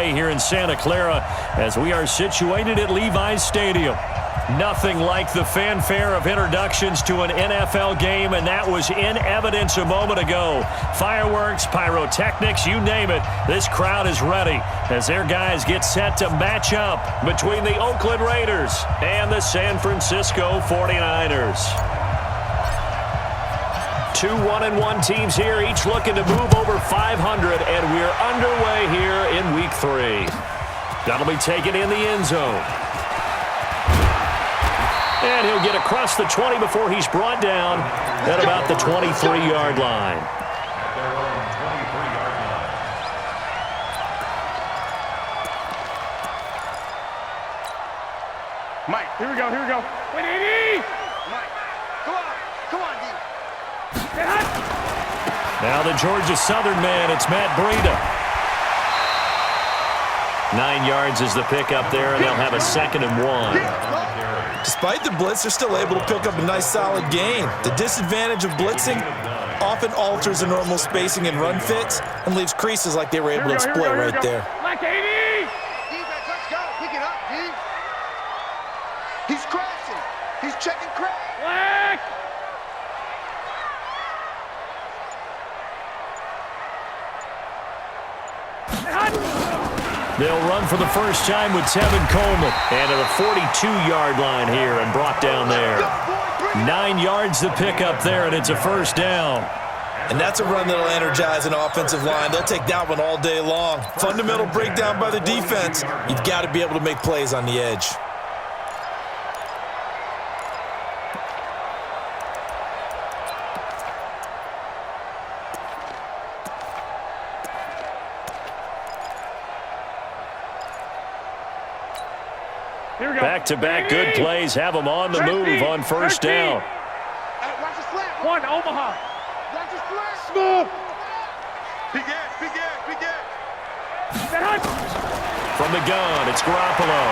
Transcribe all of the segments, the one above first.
day here in Santa Clara as we are situated at Levi's Stadium. Nothing like the fanfare of introductions to an NFL game, and that was in evidence a moment ago. Fireworks, pyrotechnics, you name it. This crowd is ready as their guys get set to match up between the Oakland Raiders and the San Francisco 49ers. Two 1-1 teams here, each looking to move over 500, and we're underway here in Week 3. That'll be taken in the end zone. And he'll get across the 20 before he's brought down at about the 23-yard line. Mike, here we go, here we go. Wait, 80! Mike, come on, D. Now the Georgia Southern man, it's Matt Breida. 9 yards is the pickup there, and they'll have a 2nd and 1. Despite the blitz, they're still able to pick up a nice solid gain. The disadvantage of blitzing often alters the normal spacing and run fits and leaves creases like they were able to exploit right there. Like 80! Defense, let's go. Pick it up, D. He's crashing. He's checking crash. Black! They'll run for the first time with Tevin Coleman. And at a 42-yard line here and brought down there. 9 yards to pick up there, and it's a first down. And that's a run that'll energize an offensive line. They'll take that one all day long. Fundamental breakdown by the defense. You've got to be able to make plays on the edge. Back-to-back good plays have them on the move on first down. Watch the slant. One, Omaha. Watch the slant. Smooth. Big ass. From the gun, it's Garoppolo.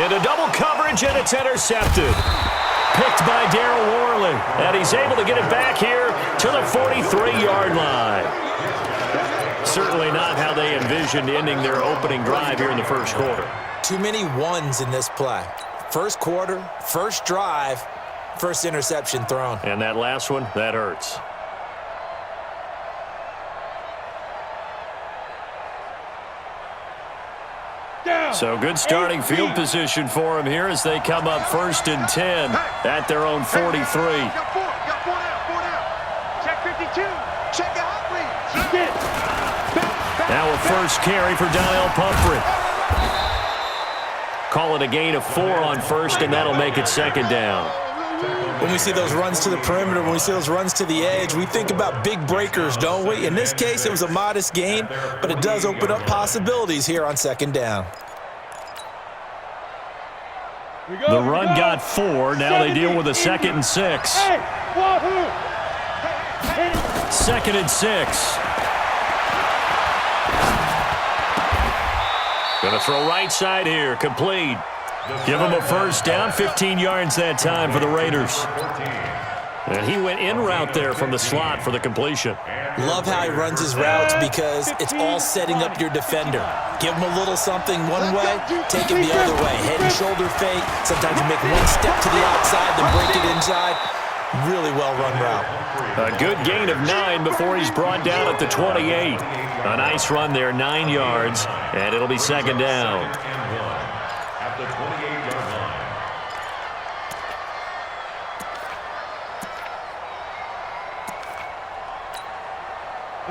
Into double coverage, and it's intercepted. Picked by Darryl Worley, and he's able to get it back here to the 43-yard line. Certainly not how they envisioned ending their opening drive here in the first quarter. Too many ones in this play. First quarter, first drive, first interception thrown. And that last one, that hurts. So good starting field position for them here as they come up 1st and 10 at their own 43. Got four down. Check 52. Check out. Now a first carry for Donnell Pumphrey. Call it a gain of 4 on first, and that'll make it 2nd down. When we see those runs to the perimeter, when we see those runs to the edge, we think about big breakers, don't we? In this case, it was a modest gain, but it does open up possibilities here on 2nd down. The run got 4. Now they deal with a 2nd and 6. 2nd and 6. Going to throw right side here, complete. Give him a first down, 15 yards that time for the Raiders. And he went in route there from the slot for the completion. Love how he runs his routes because it's all setting up your defender. Give him a little something one way, take him the other way. Head and shoulder fake. Sometimes you make one step to the outside, then break it inside. Really well-run route. A good gain of 9 before he's brought down at the 28. A nice run there, 9 yards, and it'll be 2nd down.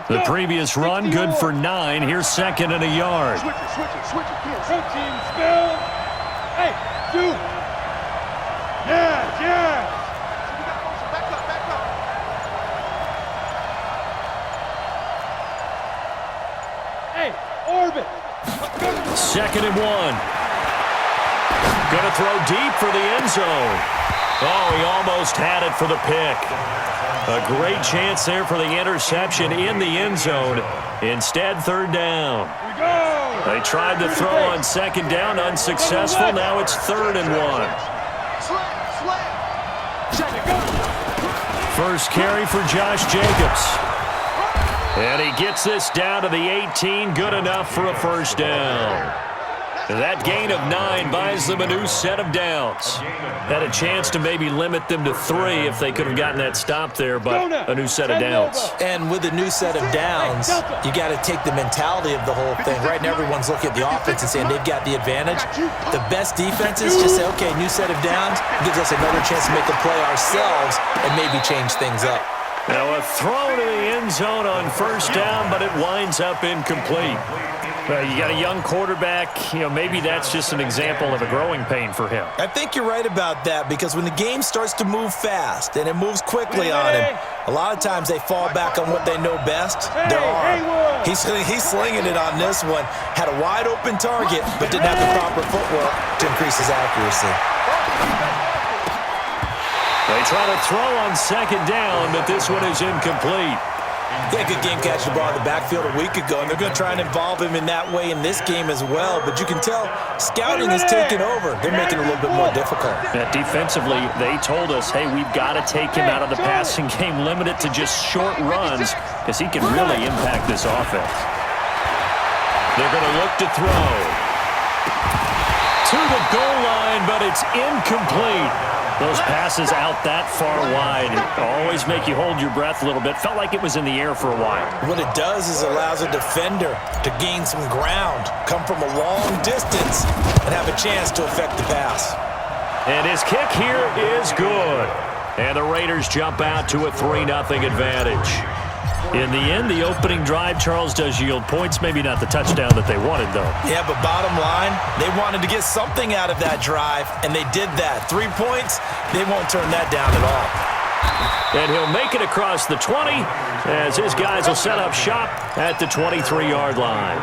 The previous run, good for 9. Here's 2nd and a yard. Switch it. Team spill. Hey, dude. Yeah. Back up. Hey, orbit. 2nd and 1. Going to throw deep for the end zone. Oh, he almost had it for the pick. A great chance there for the interception in the end zone. Instead, 3rd down. They tried to throw on 2nd down, unsuccessful. Now it's 3rd and 1. First carry for Josh Jacobs. And he gets this down to the 18, good enough for a first down. That gain of 9 buys them a new set of downs. Had a chance to maybe limit them to 3 if they could have gotten that stop there, but a new set of downs. And with a new set of downs, you got to take the mentality of the whole thing. Right now, everyone's looking at the offense and saying they've got the advantage. The best defenses just say, okay, new set of downs gives us another chance to make a play ourselves and maybe change things up. Now a throw to the end zone on first down, but it winds up incomplete. You got a young quarterback. Maybe that's just an example of a growing pain for him. I think you're right about that, because when the game starts to move fast and it moves quickly on him, a lot of times they fall back on what they know best, their arm. He's slinging it on this one. Had a wide open target, but didn't have the proper footwork to increase his accuracy. They try to throw on second down, but this one is incomplete. Yeah, good game catching the ball in the backfield a week ago, and they're going to try and involve him in that way in this game as well. But you can tell scouting has taken over. They're making it a little bit more difficult. Defensively, they told us, hey, we've got to take him out of the passing game, limit it to just short runs, because he can really impact this offense. They're going to look to throw. To the goal line, but it's incomplete. Those passes out that far wide always make you hold your breath a little bit. Felt like it was in the air for a while. What it does is allows a defender to gain some ground, come from a long distance, and have a chance to affect the pass. And his kick here is good. And the Raiders jump out to a 3-0 advantage. In the end, the opening drive, Charles, does yield points. Maybe not the touchdown that they wanted, though. Yeah, but bottom line, they wanted to get something out of that drive, and they did that. 3 points, they won't turn that down at all. And he'll make it across the 20 as his guys will set up shop at the 23-yard line.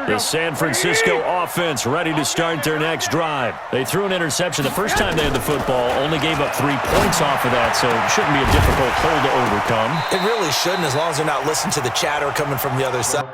The San Francisco offense ready to start their next drive. They threw an interception the first time they had the football, only gave up 3 points off of that, so it shouldn't be a difficult hole to overcome. It really shouldn't, as long as they're not listening to the chatter coming from the other side.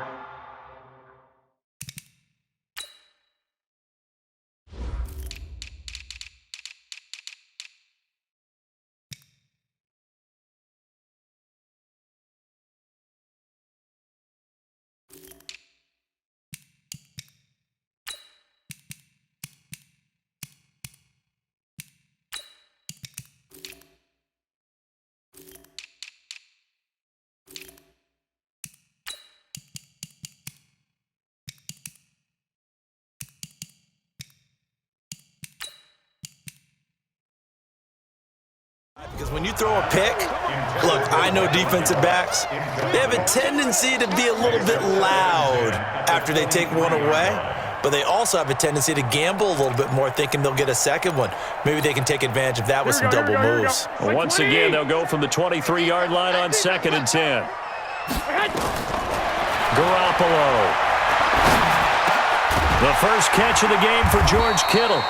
Because when you throw a pick, look, I know defensive backs, they have a tendency to be a little bit loud after they take one away, but they also have a tendency to gamble a little bit more, thinking they'll get a second one. Maybe they can take advantage of that with some double moves. Well, once again, they'll go from the 23-yard line on 2nd and 10. Garoppolo. The first catch of the game for George Kittle.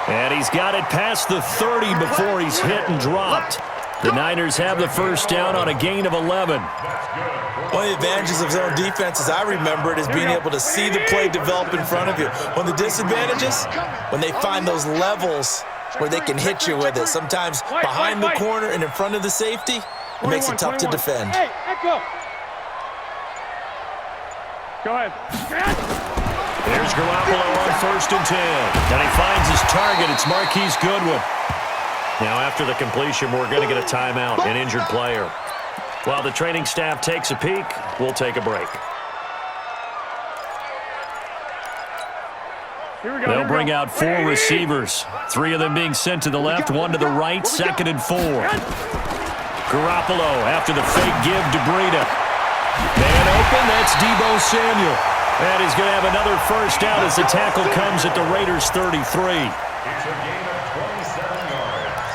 And he's got it past the 30 before he's hit and dropped. The Niners have the first down on a gain of 11. One of the advantages of zone defense, as I remember it, is being able to see the play develop in front of you. One of the disadvantages, when they find those levels where they can hit you with it. Sometimes behind the corner and in front of the safety, it makes it tough to defend. Hey, go ahead. There's Garoppolo on 1st and 10. And he finds his target. It's Marquise Goodwin. Now, after the completion, we're going to get a timeout, an injured player. While the training staff takes a peek, we'll take a break. They'll bring out 4 receivers. 3 of them being sent to the left, 1 to the right, 2nd and 4. Garoppolo after the fake give to Breida. Man open, that's Deebo Samuel. And he's going to have another first down as the tackle comes at the Raiders' 33. It's a gain of 27 yards.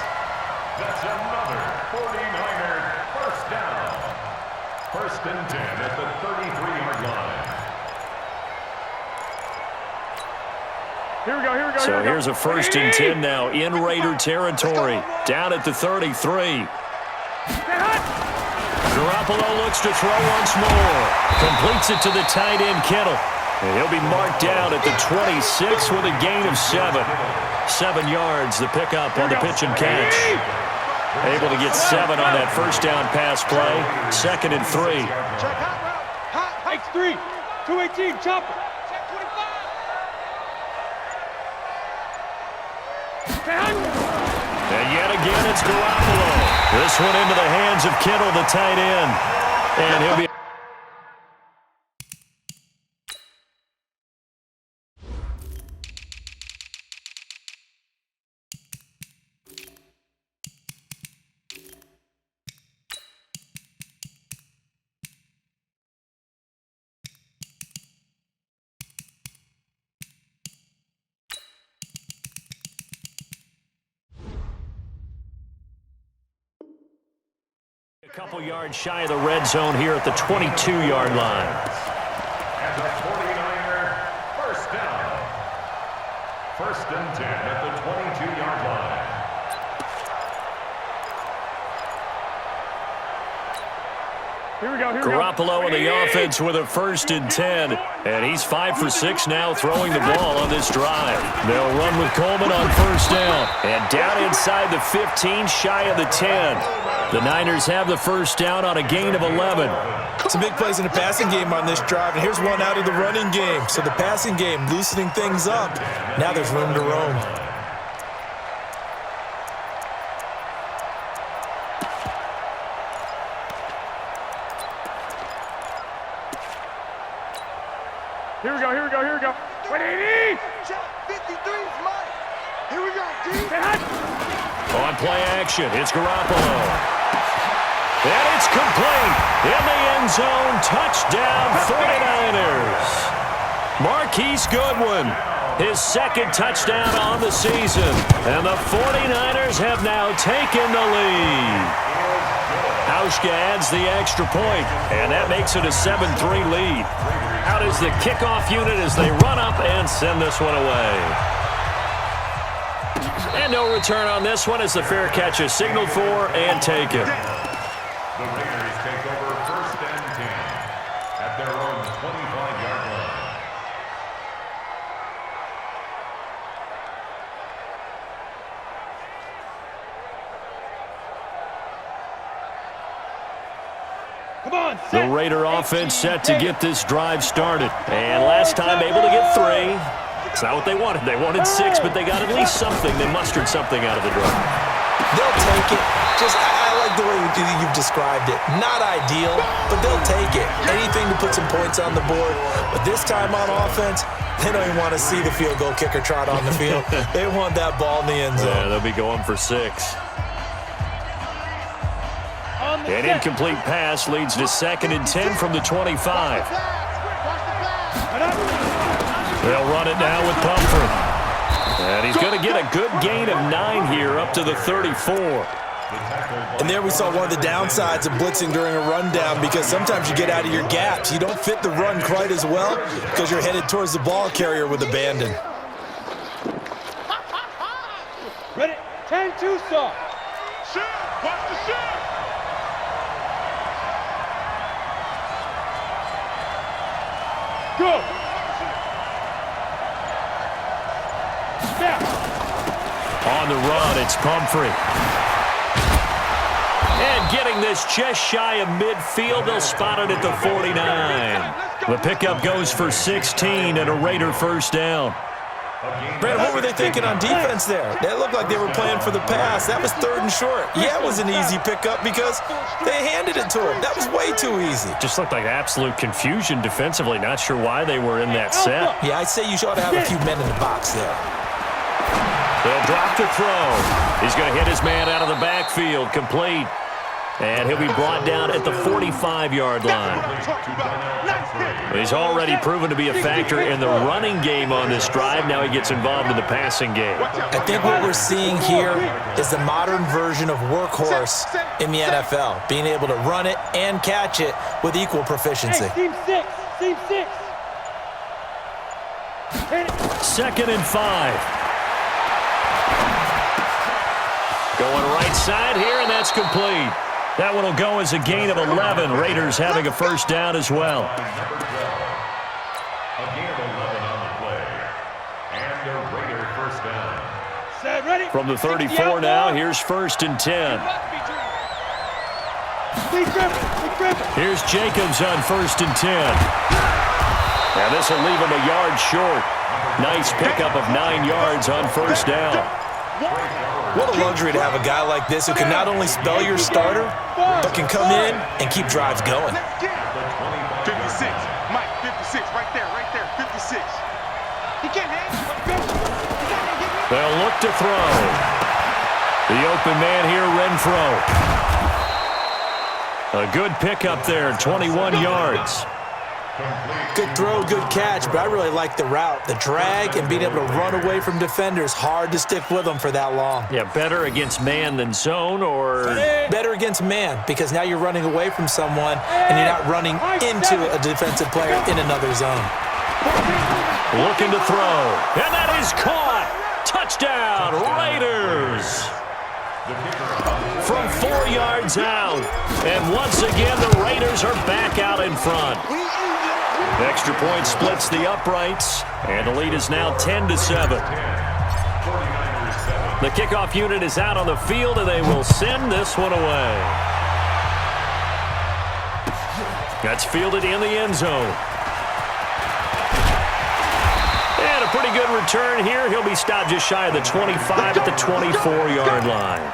That's another 49er first down. 1st and 10 at the 33-yard line. Here we go. So here's a 1st and 10 now in Raider territory. Down at the 33. Garoppolo looks to throw once more. Completes it to the tight end, Kittle. And he'll be marked down at the 26 with a gain of 7. 7 yards, the pickup on the pitch and catch. Able to get 7 on that first down pass play. 2nd and 3. X3, 218, chopper. Check 25. And yet again, it's Garoppolo. This one into the hands of Kittle, the tight end. And he'll be... A couple yards shy of the red zone here at the 22-yard line. And the 49er, first down. 1st and 10 at the 22-yard line. Here we go, Garoppolo in the offense with a 1st and 10. And he's 5 for 6 now throwing the ball on this drive. They'll run with Coleman on 1st down. And down inside the 15, shy of the 10. The Niners have the 1st down on a gain of 11. Some big plays in the passing game on this drive, and here's one out of the running game. So the passing game loosening things up. Now there's room to roam. Here we go. 180! 53 is mine. Here we go, D. On play action, it's Garoppolo. And it's complete. In the end zone, touchdown 49ers. Marquise Goodwin, his 2nd touchdown on the season. And the 49ers have now taken the lead. Hauschka adds the extra point, and that makes it a 7-3 lead. Out is the kickoff unit as they run up and send this one away. And no return on this one as the fair catch is signaled for and taken. The Raiders take over 1st and 10 at their own 25-yard line. Come on, The Raider offense set to get this drive started. And last time able to get 3. It's not what they wanted. They wanted 6, but they got at least something. They mustered something out of the drive. They'll take it. I like the way you've described it. Not ideal, but they'll take it. Anything to put some points on the board. But this time on offense, they don't even want to see the field goal kicker trot on the field. They want that ball in the end zone. Yeah, they'll be going for 6. An incomplete pass leads to 2nd and 10 from the 25. They'll run it now with Pumphrey. And he's going to get a good gain of 9 here up to the 34. And there we saw one of the downsides of blitzing during a rundown, because sometimes you get out of your gaps. You don't fit the run quite as well because you're headed towards the ball carrier with abandon. Ready? 10-2 stop. Shoot! Watch the shoot! Go! Snap! On the run, it's Pumphrey. And getting this just shy of midfield, they'll spot it at the 49. The pickup goes for 16 and a Raider 1st down. Brandon, what were they thinking on defense there? They looked like they were playing for the pass. That was 3rd and short. Yeah, it was an easy pickup because they handed it to him. That was way too easy. Just looked like absolute confusion defensively. Not sure why they were in that set. Yeah, I'd say you ought to have a few men in the box there. They'll drop to throw. He's going to hit his man out of the backfield. Complete. And he'll be brought down at the 45-yard line. He's already proven to be a factor in the running game on this drive. Now he gets involved in the passing game. I think what we're seeing here is the modern version of workhorse in the NFL, being able to run it and catch it with equal proficiency. Hey, team 6. 2nd and 5. Going right side here, and that's complete. That one will go as a gain of 11. Raiders having a 1st down as well. Again, From the 34 now, here's 1st and 10. Here's Jacobs on 1st and 10. Now this will leave him a yard short. Nice pickup of 9 yards on 1st down. What a luxury to have a guy like this who can not only spell your starter, but can come in and keep drives going. 56. Mike, 56. Right there. 56. He can't hang. They'll look to throw. The open man here, Renfro. A good pickup there, 21 yards. Good throw, good catch, but I really like the route. The drag and being able to run away from defenders, hard to stick with them for that long. Yeah, better against man than zone, or? Better against man, because now you're running away from someone and you're not running into a defensive player in another zone. Looking to throw, and that is caught. Touchdown, Raiders. From 4 yards out, and once again the Raiders are back out in front. Extra point splits the uprights, and the lead is now 10-7. The kickoff unit is out on the field, and they will send this one away. That's fielded in the end zone. And a pretty good return here. He'll be stopped just shy of the 25 at the 24-yard line.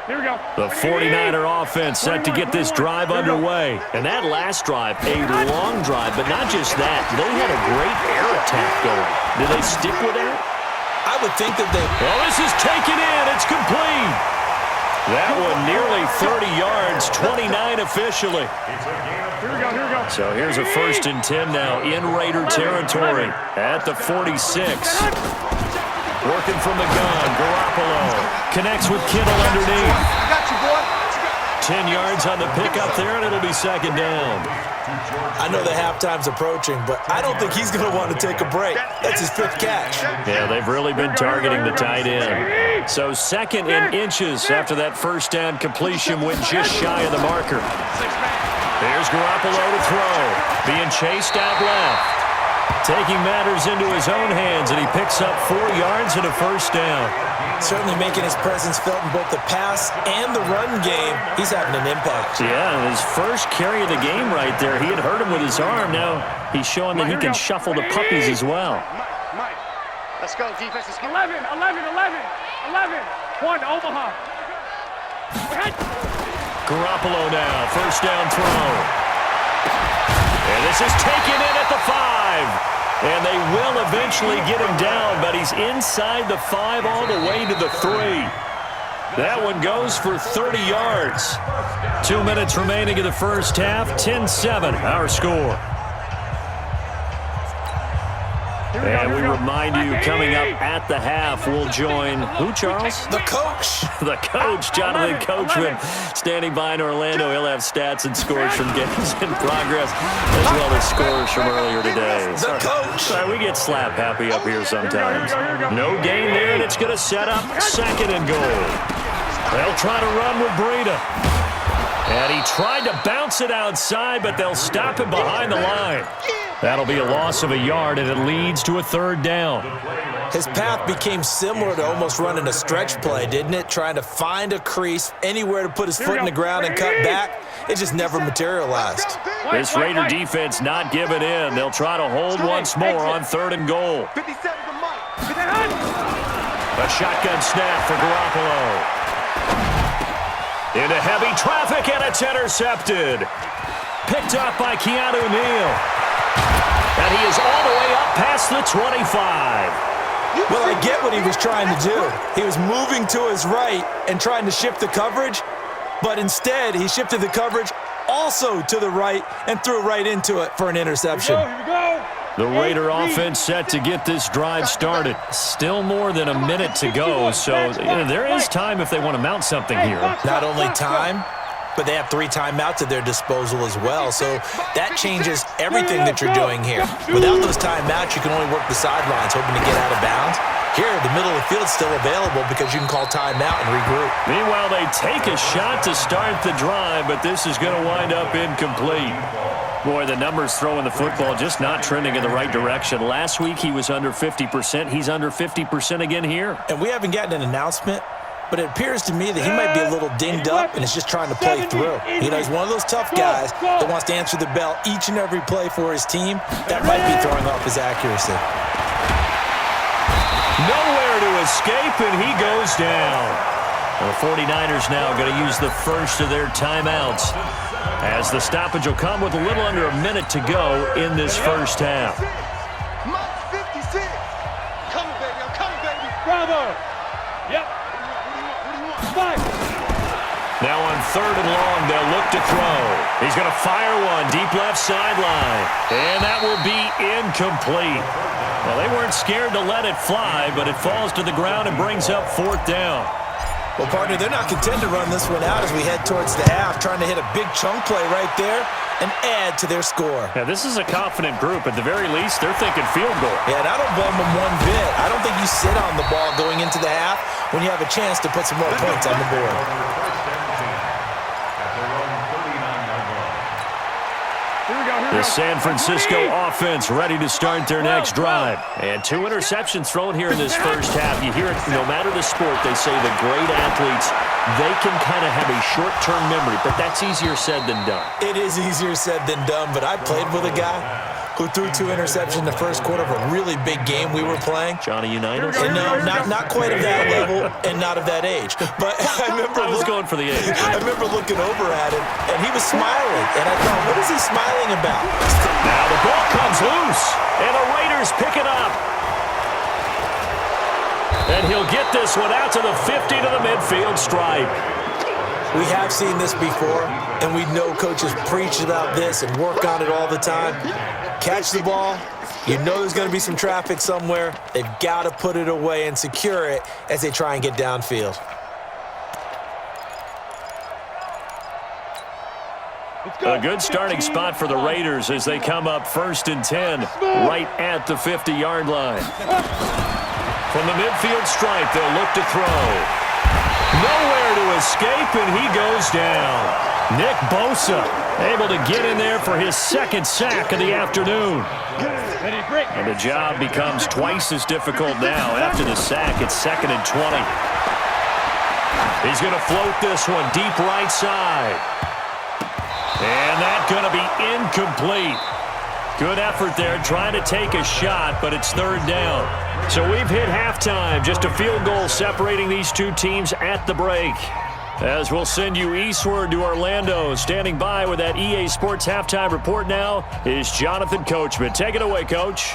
Here we go. The 49er offense set to get this drive underway. And that last drive, a long drive, but not just that. They had a great air attack going. Did they stick with that? I would think that they... Well, this is taken in. It's complete. That one nearly 30 yards, 29 officially. Here we go. So here's a 1st and 10 now in Raider territory at the 46. Working from the gun, Garoppolo connects with Kittle underneath. I got you, boy. 10 yards on the pickup there, and it'll be 2nd down. I know the halftime's approaching, but I don't think he's going to want to take a break. That's his 5th catch. Yeah, they've really been targeting the tight end. So 2nd and inches after that 1st down completion went just shy of the marker. There's Garoppolo to throw, being chased out left. Taking matters into his own hands, and he picks up 4 yards and a 1st down. Certainly making his presence felt in both the pass and the run game. He's having an impact. Yeah, his first carry of the game right there. He had hurt him with his arm. Now he's showing that he can shuffle the puppies as well. Mike, let's go. Defense is 11. 1, Omaha. Garoppolo now, 1st down throw. And this is taken in at the 5. And they will eventually get him down, but he's inside the 5 all the way to the 3. That one goes for 30 yards. 2 minutes remaining in the 1st half, 10-7, our score. And we remind you, coming up at the half, we'll join who, Charles? The coach. The coach, Jonathan Coachman, standing by in Orlando. He'll have stats and scores from games in progress, as well as scores from earlier today. The coach. Sorry, we get slap happy up here sometimes. No gain there, and it's going to set up 2nd and goal. They'll try to run with Breida. And he tried to bounce it outside, but they'll stop him behind the line. That'll be a loss of a yard, and it leads to a 3rd down. His path became similar to almost running a stretch play, didn't it? Trying to find a crease, anywhere to put his foot in the ground and cut back. It just never materialized. This Raider defense not giving in. They'll try to hold once more on 3rd and goal. 57 to Mike. A shotgun snap for Garoppolo. Into heavy traffic, and it's intercepted. Picked up by Keanu Neal. And he is all the way up past the 25. Well, I get what he was trying to do. He was moving to his right and trying to shift the coverage, but instead he shifted the coverage also to the right and threw right into it for an interception. Here we go. The Raider offense set to get this drive started. Still more than a minute to go, so there is time if they want to mount something here. Not only time, but they have 3 timeouts at their disposal as well, so that changes everything that you're doing here. Without those timeouts, you can only work the sidelines, hoping to get out of bounds. Here, the middle of the field's still available because you can call timeout and regroup. Meanwhile, they take a shot to start the drive, but this is going to wind up incomplete. Boy, the numbers throwing the football just not trending in the right direction. Last week, he was under 50%. He's under 50% again here. And we haven't gotten an announcement, but it appears to me that he might be a little dinged up and is just trying to play through. You know, he's one of those tough guys that wants to answer the bell each and every play for his team. That might be throwing off his accuracy. Nowhere to escape, and he goes down. The 49ers now going to use the first of their timeouts, as the stoppage will come with a little under a minute to go in this first half. Mike 56. Coming, baby. I'm coming, baby. Bravo. Yep. What do you want? Five. Now on 3rd and long, they'll look to throw. He's going to fire one deep left sideline, and that will be incomplete. Well, they weren't scared to let it fly, but it falls to the ground and brings up 4th down. Well, partner, they're not content to run this one out as we head towards the half, trying to hit a big chunk play right there and add to their score. Yeah, this is a confident group. At the very least, they're thinking field goal. Yeah, and I don't blame them one bit. I don't think you sit on the ball going into the half when you have a chance to put some more points on the board. The San Francisco offense ready to start their next drive. And 2 interceptions thrown here in this first half. You hear it, no matter the sport, they say the great athletes, they can kind of have a short-term memory, but that's easier said than done. It is easier said than done, but I played with a guy who threw 2 interceptions in the first quarter of a really big game we were playing. Johnny Unitas? And no, not quite of that level and not of that age. But I was going for the age. I remember looking over at him, and he was smiling. And I thought, what is he smiling about? Now the ball comes loose, and the Raiders pick it up. And he'll get this one out to the 50 to the midfield stripe. We have seen this before, and we know coaches preach about this and work on it all the time. Catch the ball. You know there's going to be some traffic somewhere. They've got to put it away and secure it as they try and get downfield. A good starting spot for the Raiders as they come up 1st and 10 right at the 50-yard line. From the midfield stripe, they'll look to throw. Nowhere to escape, and he goes down. Nick Bosa able to get in there for his 2nd sack of the afternoon. And the job becomes twice as difficult now. After the sack, it's 2nd and 20. He's going to float this one deep right side. And that's going to be incomplete. Good effort there, trying to take a shot, but it's 3rd down. So we've hit halftime, just a field goal separating these two teams at the break. As we'll send you eastward to Orlando. Standing by with that EA Sports halftime report now is Jonathan Coachman. Take it away, Coach.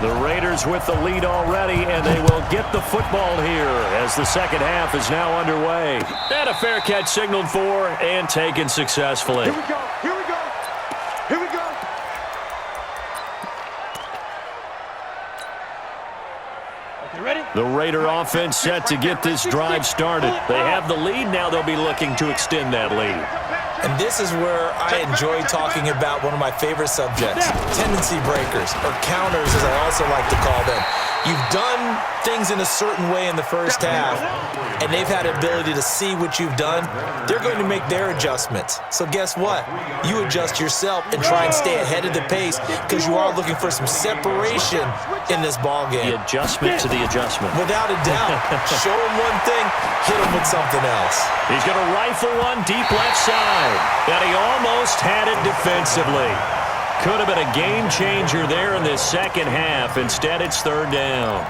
The Raiders with the lead already, and they will get the football here as the second half is now underway. And a fair catch signaled for and taken successfully. Here we go. Here we go. Here we go. You ready? The Raider offense set to get this drive started. They have the lead. Now they'll be looking to extend that lead. And this is where I enjoy talking about one of my favorite subjects, tendency breakers, or counters as I also like to call them. You've done things in a certain way in the first half, and they've had the ability to see what you've done. They're going to make their adjustments. So guess what? You adjust yourself and try and stay ahead of the pace because you are looking for some separation in this ball game. The adjustment to the adjustment. Without a doubt. Show them one thing, hit them with something else. He's going to rifle one deep left side, and he almost had it defensively. Could have been a game changer there in this second half. Instead, it's 3rd down.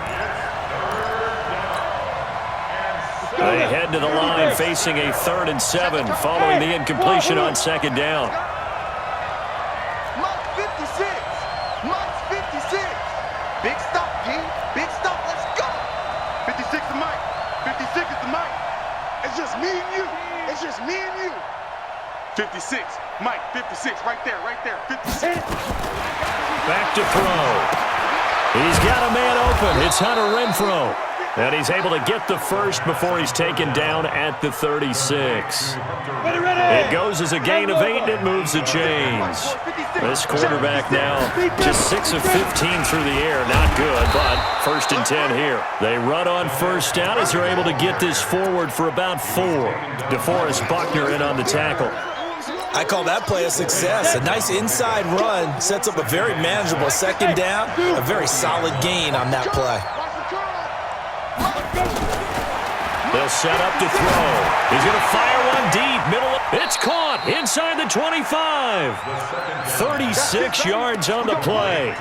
They head to the line facing a 3rd and 7 following the incompletion on 2nd down. Mike 56. Mike 56. Big stop, G. Big stop. Let's go. 56 to Mike. 56 is to Mike. It's just me and you. It's just me and you. 56. Mike, 56. Right there, right there. 56. Back to throw. He's got a man open. It's Hunter Renfrow. And he's able to get the first before he's taken down at the 36. It goes as a gain of 8, and it moves the chains. This quarterback now just 6 of 15 through the air. Not good, but 1st and 10 here. They run on 1st down as they're able to get this forward for about 4. DeForest Buckner in on the tackle. I call that play a success. A nice inside run sets up a very manageable 2nd down. A very solid gain on that play. They'll set up to throw. He's going to fire one deep. Middle. It's caught inside the 25. 36 yards on the play.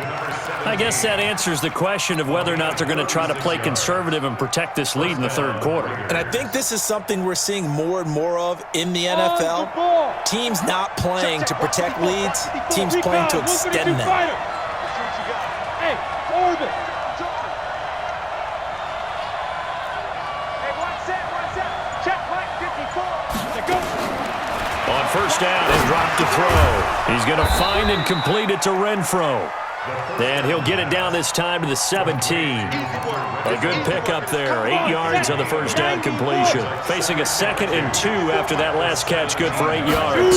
I guess that answers the question of whether or not they're going to try to play conservative and protect this lead in the 3rd quarter. And I think this is something we're seeing more and more of in the NFL. Teams not playing to protect leads. Teams playing to extend them. Hey, Orbit. On 1st down and drop to throw. He's going to find and complete it to Renfro. And he'll get it down this time to the 17. A good pickup there. 8 yards on the 1st down completion. Facing a 2nd and 2 after that last catch. Good for 8 yards.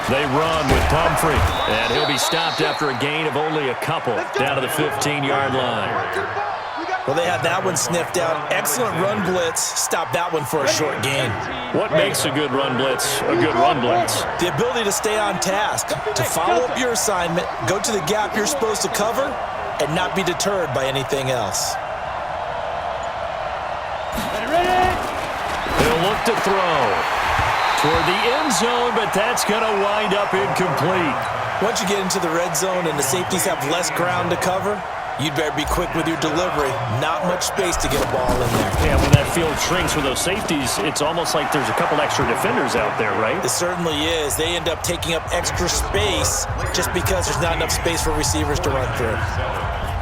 They run with Pumphrey. And he'll be stopped after a gain of only a couple. Down to the 15-yard line. Well, they had that one sniffed out. Excellent run blitz. Stop that one for a short gain. What makes a good run blitz a good run blitz? The ability to stay on task, to follow up your assignment, go to the gap you're supposed to cover, and not be deterred by anything else. He'll look to throw toward the end zone, but that's going to wind up incomplete. Once you get into the red zone and the safeties have less ground to cover, you'd better be quick with your delivery. Not much space to get a ball in there. Yeah, when that field shrinks with those safeties, it's almost like there's a couple extra defenders out there, right? It certainly is. They end up taking up extra space just because there's not enough space for receivers to run through.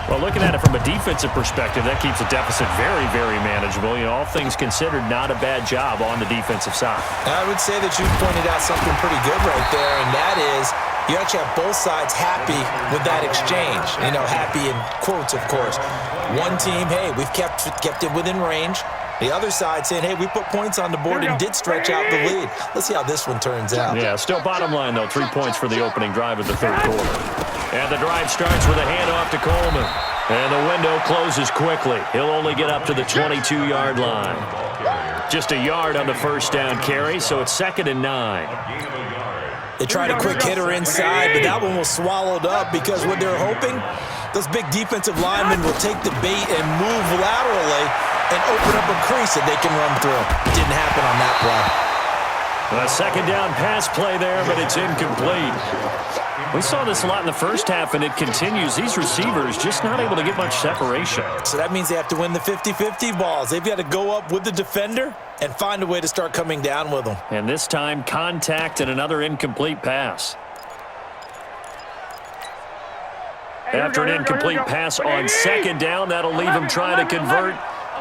Well, looking at it from a defensive perspective, that keeps a deficit very, very manageable. You know, all things considered, not a bad job on the defensive side. I would say that you pointed out something pretty good right there, and that is you actually have both sides happy with that exchange. You know, happy in quotes, of course. One team, hey, we've kept it within range. The other side saying, hey, we put points on the board and did stretch out the lead. Let's see how this one turns out. Yeah, still bottom line, though. 3 points for the opening drive of the 3rd quarter. And the drive starts with a handoff to Coleman. And the window closes quickly. He'll only get up to the 22-yard line. Just a yard on the 1st down carry, so it's 2nd and 9. They tried a quick hitter inside, but that one was swallowed up because what they're hoping, those big defensive linemen will take the bait and move laterally and open up a crease that they can run through. It didn't happen on that play. A 2nd down pass play there, but it's incomplete. We saw this a lot in the 1st half, and it continues. These receivers just not able to get much separation. So that means they have to win the 50-50 balls. They've got to go up with the defender and find a way to start coming down with them. And this time, contact and another incomplete pass. After an incomplete pass on 2nd down, that'll leave him trying to convert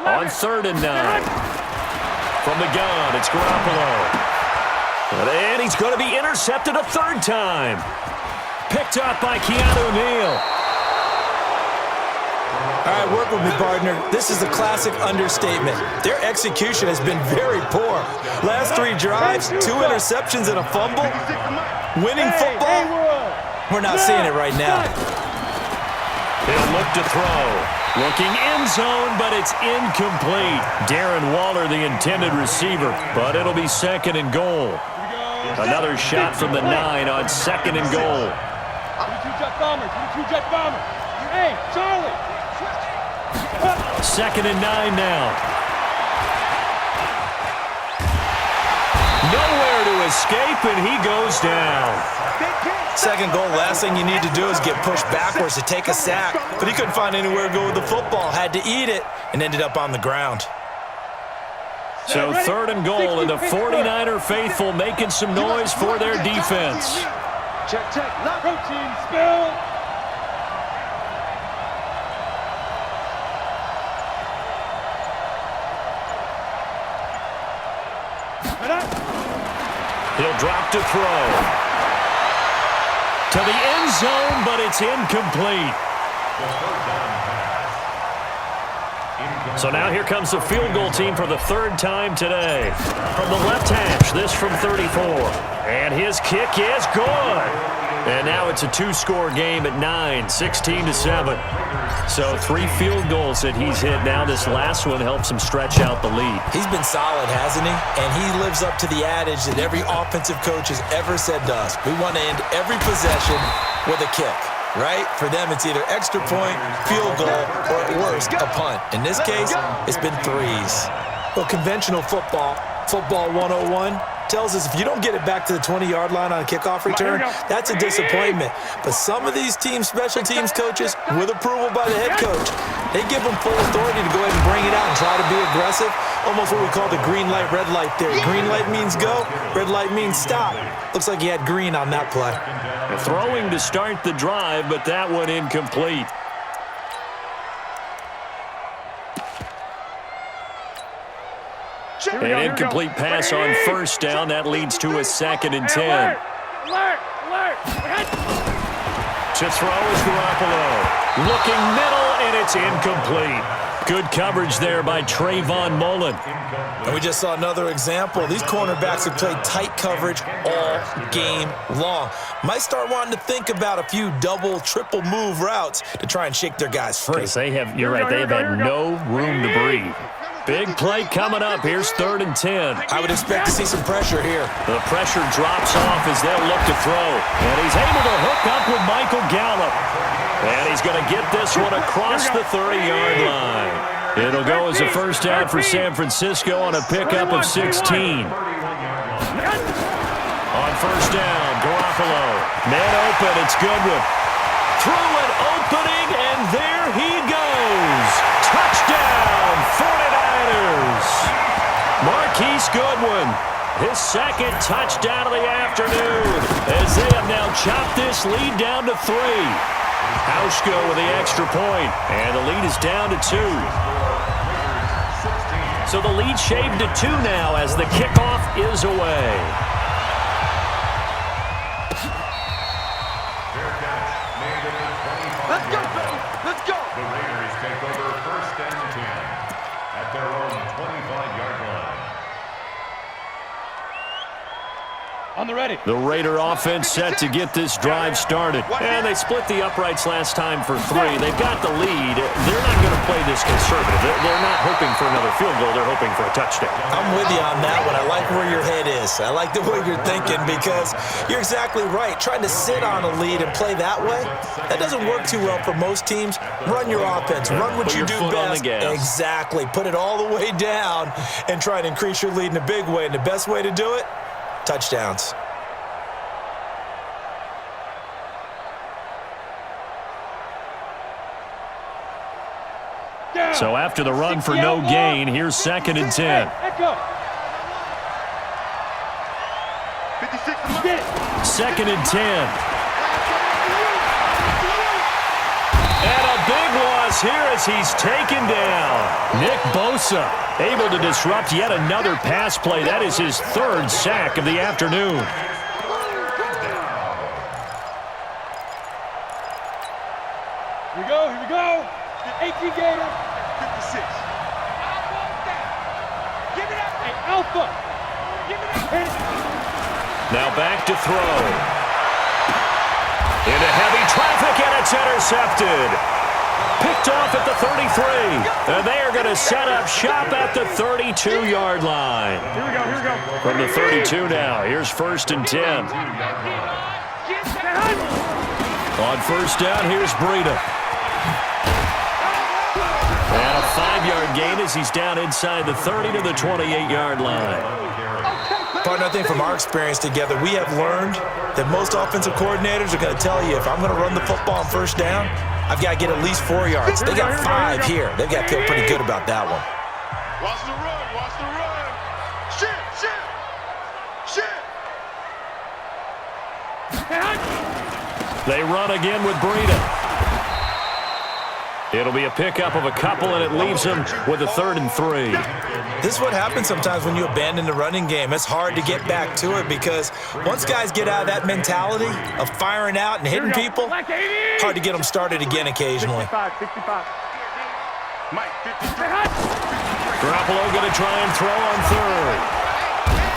on 3rd and 9. From the gun, it's Garoppolo. And he's going to be intercepted a 3rd time. Picked up by Keanu Neal. All right, work with me, partner. This is a classic understatement. Their execution has been very poor. Last 3 drives, 2 interceptions and a fumble. Winning football, we're not seeing it right now. He'll look to throw. Looking end zone, but it's incomplete. Darren Waller, the intended receiver, but it'll be 2nd and goal. Another shot from the 9 on 2nd and goal. Hey, Charlie. 2nd and 9 now. Nowhere to escape, and he goes down. 2nd goal, last thing you need to do is get pushed backwards to take a sack. But he couldn't find anywhere to go with the football. Had to eat it and ended up on the ground. So 3rd and goal, and the 49er faithful making some noise for their defense. Check. Protein spill. He'll drop to throw. To the end zone, but it's incomplete. So now here comes the field goal team for the third time today. From the left hash, this from 34. And his kick is good. And now it's a two-score game at 9, 16-7. So 3 field goals that he's hit. Now this last one helps him stretch out the lead. He's been solid, hasn't he? And he lives up to the adage that every offensive coach has ever said to us. We want to end every possession with a kick. Right? For them, it's either extra point, field goal, or at worst, a punt. In this case, it's been 3s. Well, conventional football 101, tells us if you don't get it back to the 20-yard line on a kickoff return, that's a disappointment. But some of these special teams coaches, with approval by the head coach, they give them full authority to go ahead and bring it out and try to be aggressive. Almost what we call the green light, red light theory. Green light means go, red light means stop. Looks like he had green on that play. Throwing to start the drive, but that one incomplete. An incomplete pass on first down. That leads to a 2nd and 10. To throw is Garoppolo. Looking middle, and it's incomplete. Good coverage there by Trayvon Mullen. And we just saw another example. These cornerbacks have played tight coverage all game long. Might start wanting to think about a few double, triple move routes to try and shake their guys free. You're right, they've had no room to breathe. Big play coming up. Here's 3rd and 10. I would expect to see some pressure here. The pressure drops off as they'll look to throw. And he's able to hook up with Michael Gallup. And he's going to get this one across the 30-yard line. It'll go as a first down for San Francisco on a pickup of 16. On first down, Garoppolo. Man open, it's Goodwin. Through an opening, and there he goes. Touchdown, 49ers. Marquise Goodwin, his 2nd touchdown of the afternoon, as they have now chopped this lead down to 3. Hauschko with the extra point, and the lead is down to 2. So the lead shaved to 2 now as the kickoff is away. Let's go, baby. Let's go. The Raiders take over 1st and 10 at their own 25-yard line. On the ready. The Raider offense set to get this drive started. And they split the uprights last time for 3. They've got the lead. They're not going to play this conservative. They're not hoping for another field goal. They're hoping for a touchdown. I'm with you on that one. I like where your head is. I like the way you're thinking because you're exactly right. Trying to sit on a lead and play that way, that doesn't work too well for most teams. Run your offense. Run what you do best. Exactly. Put it all the way down and try to increase your lead in a big way. And the best way to do it, touchdowns. So after the run for no gain, here's 2nd and 10. 2nd and 10. And a big loss here as he's taken down. Nick Bosa able to disrupt yet another pass play. That is his 3rd sack of the afternoon. Here we go, here we go. 18 Gator. 56. Give it up. Hey, Alpha. Give it up. Now back to throw. Into heavy traffic, and it's intercepted. Picked off at the 33. And they are going to set up shop at the 32-yard line. Here we go, here we go. From the 32 now, here's 1st and 10. On first down, here's Breida. And a 5-yard gain as he's down inside the 30 to the 28-yard line. Partner, I think from our experience together, we have learned that most offensive coordinators are going to tell you if I'm going to run the football on first down, I've got to get at least 4 yards. They got 5 here. They've got to feel pretty good about that one. Watch the run. Watch the run. Shit, shit. Shit. They run again with Breida. It'll be a pickup of a couple, and it leaves them with a 3rd and 3. This is what happens sometimes when you abandon the running game. It's hard to get back to it because once guys get out of that mentality of firing out and hitting people, hard to get them started again occasionally. 65. Mike, 53. Garoppolo going to try and throw on third.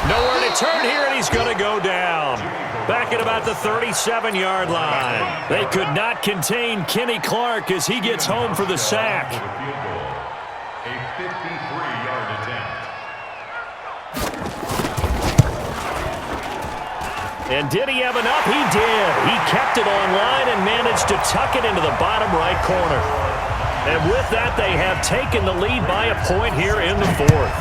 Nowhere to turn here, and he's going to go down. Back at about the 37-yard line. They could not contain Kenny Clark as he gets home for the sack. A 53-yard attempt. And did he have enough? He did. He kept it on line and managed to tuck it into the bottom right corner. And with that, they have taken the lead by a point here in the fourth.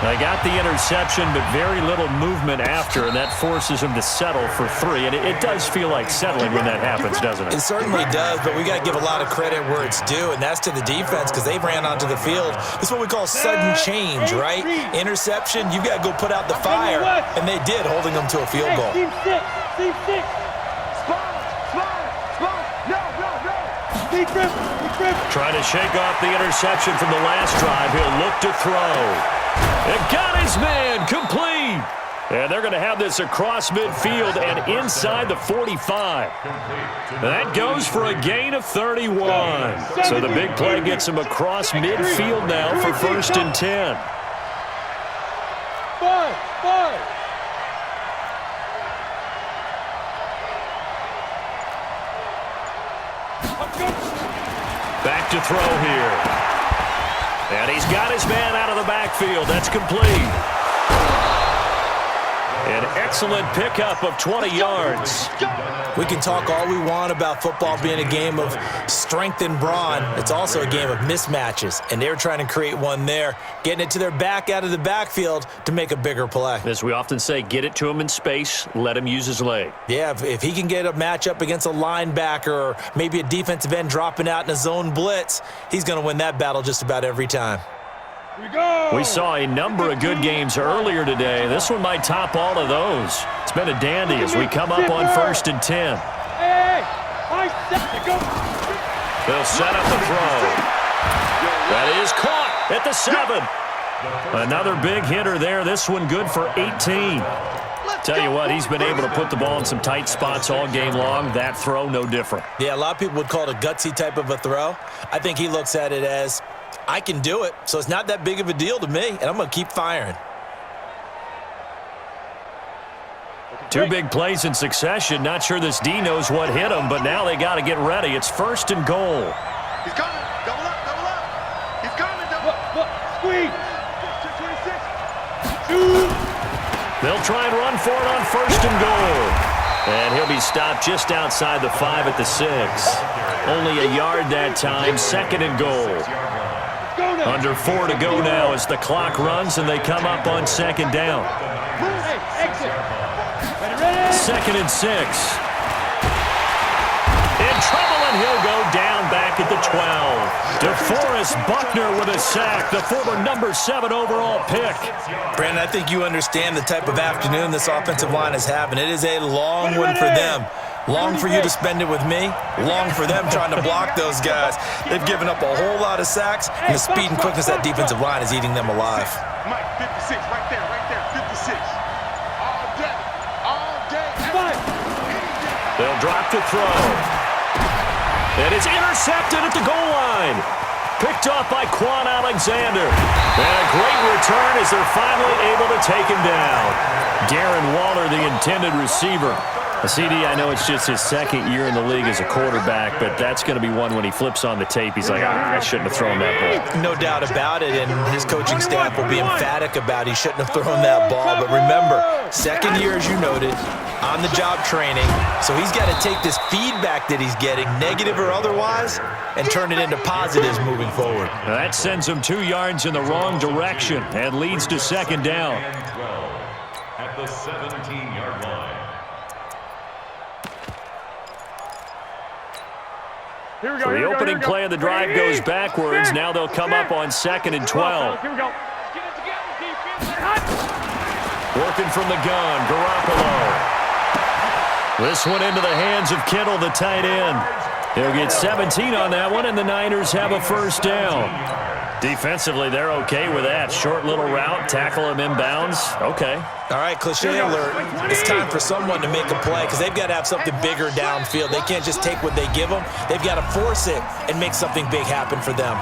They got the interception, but very little movement after, and that forces him to settle for 3. And it does feel like settling when that happens, doesn't it? It certainly does, but we got to give a lot of credit where it's due, and that's to the defense because they ran onto the field. This is what we call sudden change, right? Interception, you've got to go put out the fire, and they did, holding them to a field goal. Team 6. Team 6. Trying to shake off the interception from the last drive. He'll look to throw. It got his man complete. And they're going to have this across midfield and inside the 45. That goes for a gain of 31. So the big play gets him across midfield now for 1st and 10. 5. Back to throw here. And he's got his man out of the backfield. That's complete. An excellent pickup of 20 yards. We can talk all we want about football being a game of strength and brawn. It's also a game of mismatches, and they're trying to create one there, getting it to their back out of the backfield to make a bigger play. As we often say, get it to him in space, let him use his leg. Yeah, if he can get a matchup against a linebacker or maybe a defensive end dropping out in a zone blitz, he's going to win that battle just about every time. We saw a number of good games earlier today. This one might top all of those. It's been a dandy as we come up on 1st and 10. They'll set up the throw. That is caught at the 7. Another big hitter there. This one good for 18. Tell you what, he's been able to put the ball in some tight spots all game long. That throw, no different. Yeah, a lot of people would call it a gutsy type of a throw. I think he looks at it as, I can do it, so it's not that big of a deal to me, and I'm going to keep firing. 2 big plays in succession. Not sure this D knows what hit him, but now they got to get ready. It's 1st and goal. He's coming. Double up. He's coming. Double up. Squeeze. 26. They'll try and run for it on 1st and goal. And he'll be stopped just outside the 5 at the 6. Only a yard that time. 2nd and goal. Under 4 to go now as the clock runs and they come up on 2nd down. 2nd and 6. In trouble, and he'll go down back at the 12. DeForest Buckner with a sack, the former number 7 overall pick. Brandon, I think you understand the type of afternoon this offensive line is having. It is a long one for them. Long for you to spend it with me. Long for them trying to block those guys. They've given up a whole lot of sacks, and the speed and quickness of that defensive line is eating them alive. Mike, 56, right there, 56. All day. They'll drop to throw. And it's intercepted at the goal line. Picked off by Quan Alexander. And a great return as they're finally able to take him down. Darren Waller, the intended receiver. CD, I know it's just his 2nd year in the league as a quarterback, but that's going to be one when he flips on the tape. He's like, I shouldn't have thrown that ball. No doubt about it, and his coaching staff will be emphatic about he shouldn't have thrown that ball. But remember, 2nd year, as you noted, on-the-job training. So he's got to take this feedback that he's getting, negative or otherwise, and turn it into positives moving forward. Now that sends him 2 yards in the wrong direction and leads to 2nd down. And 12 at the 17-yard line. So the opening play of the drive goes backwards. Now they'll come up on 2nd and 12. Here we go. Working from the gun, Garoppolo. This one into the hands of Kittle, the tight end. He'll get 17 on that one, and the Niners have a 1st down. Defensively, they're okay with that. Short little route, tackle him inbounds. Okay. All right, cliche alert. It's time for someone to make a play because they've got to have something bigger downfield. They can't just take what they give them. They've got to force it and make something big happen for them.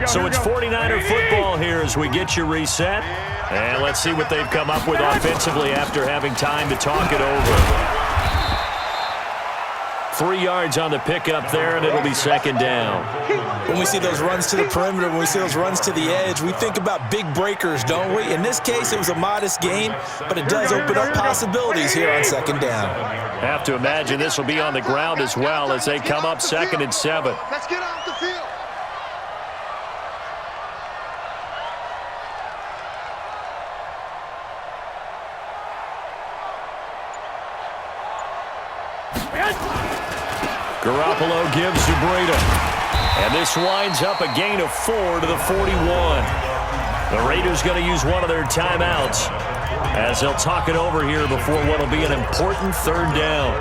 So it's 49er football here as we get you reset. And let's see what they've come up with offensively after having time to talk it over. 3 yards on the pickup there, and it'll be second down. When we see those runs to the perimeter, when we see those runs to the edge, we think about big breakers, don't we? In this case, it was a modest gain, but it does open up possibilities here on second down. Have to imagine this will be on the ground as well as they come up 2nd and 7. Let's get off the field. Garoppolo gives to Breda. And this winds up a gain of 4 to the 41. The Raiders going to use one of their timeouts as they'll talk it over here before what will be an important 3rd down.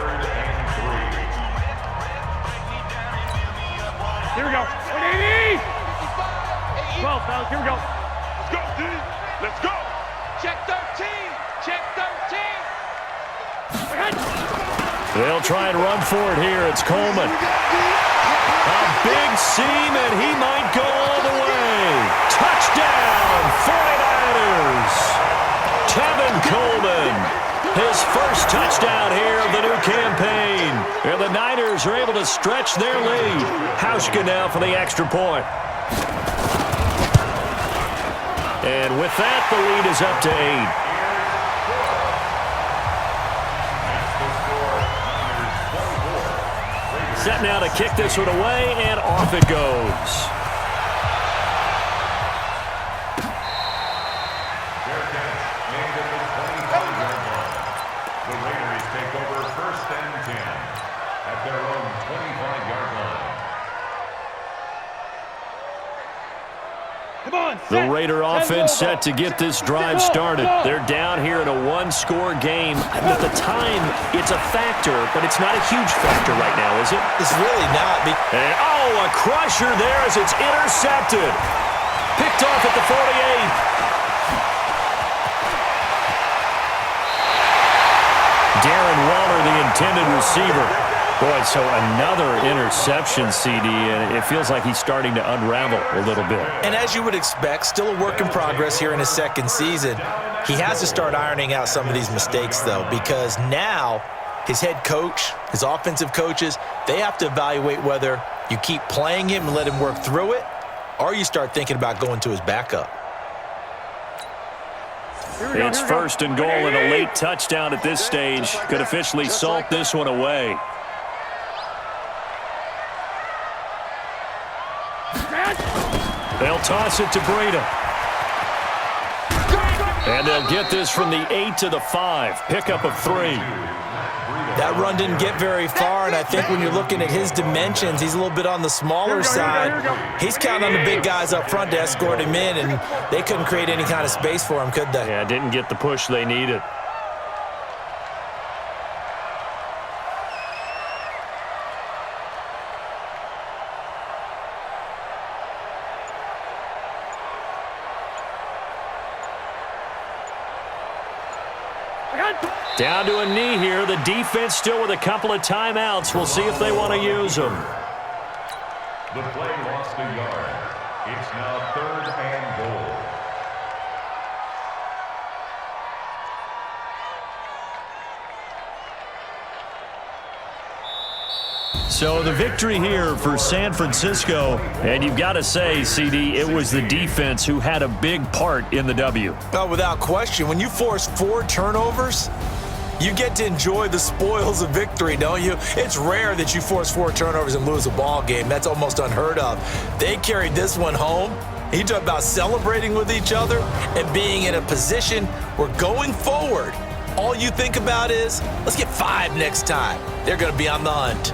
Here we go. 12, fellas. Here we go. Let's go, D. Let's go. Check 13. Check 13. They'll try and run for it here. It's Coleman. A big seam, and he might go all the way. Touchdown, 49ers. Tevin Coleman, his first touchdown here of the new campaign. And the Niners are able to stretch their lead. Hauschka now for the extra point. And with that, the lead is up to 8. Set now to kick this one away, and off it goes. The Raiders take over 1st and 10 at their own 25-yard line. Come on, The Raider offense set to get this drive started. They're down here in a 1-score game. At the time, it's a factor, but it's not a huge factor right now, is it? It's really not. And, a crusher there as it's intercepted. Picked off at the 48. Darren Waller, the intended receiver. Boy, so another interception, CD, and it feels like he's starting to unravel a little bit. And as you would expect, still a work in progress here in his 2nd season. He has to start ironing out some of these mistakes, though, because now his head coach, his offensive coaches, they have to evaluate whether you keep playing him and let him work through it, or you start thinking about going to his backup. It's 1st and goal, and a late touchdown at this stage could officially salt this one away. They'll toss it to Breda. And they'll get this from the 8 to the 5. Pickup of 3. That run didn't get very far, and I think when you're looking at his dimensions, he's a little bit on the smaller side. He's counting on the big guys up front to escort him in, and they couldn't create any kind of space for him, could they? Yeah, didn't get the push they needed. Down to a knee here. The defense still with a couple of timeouts. We'll see if they want to use them. The play lost a yard. It's now 3rd and goal. So the victory here for San Francisco, and you've got to say, CD, it was the defense who had a big part in the W. Oh, without question. When you force 4 turnovers, you get to enjoy the spoils of victory, don't you? It's rare that you force 4 turnovers and lose a ball game. That's almost unheard of. They carried this one home. You talk about celebrating with each other and being in a position where going forward, all you think about is, let's get 5 next time. They're going to be on the hunt.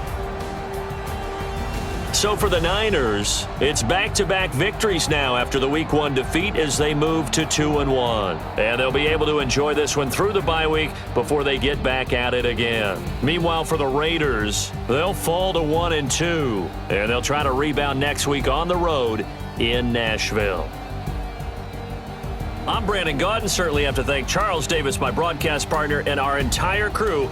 So for the Niners, it's back-to-back victories now after the Week 1 defeat as they move to 2-1. And they'll be able to enjoy this one through the bye week before they get back at it again. Meanwhile, for the Raiders, they'll fall to 1-2. And they'll try to rebound next week on the road in Nashville. I'm Brandon Gaudin. Certainly have to thank Charles Davis, my broadcast partner, and our entire crew.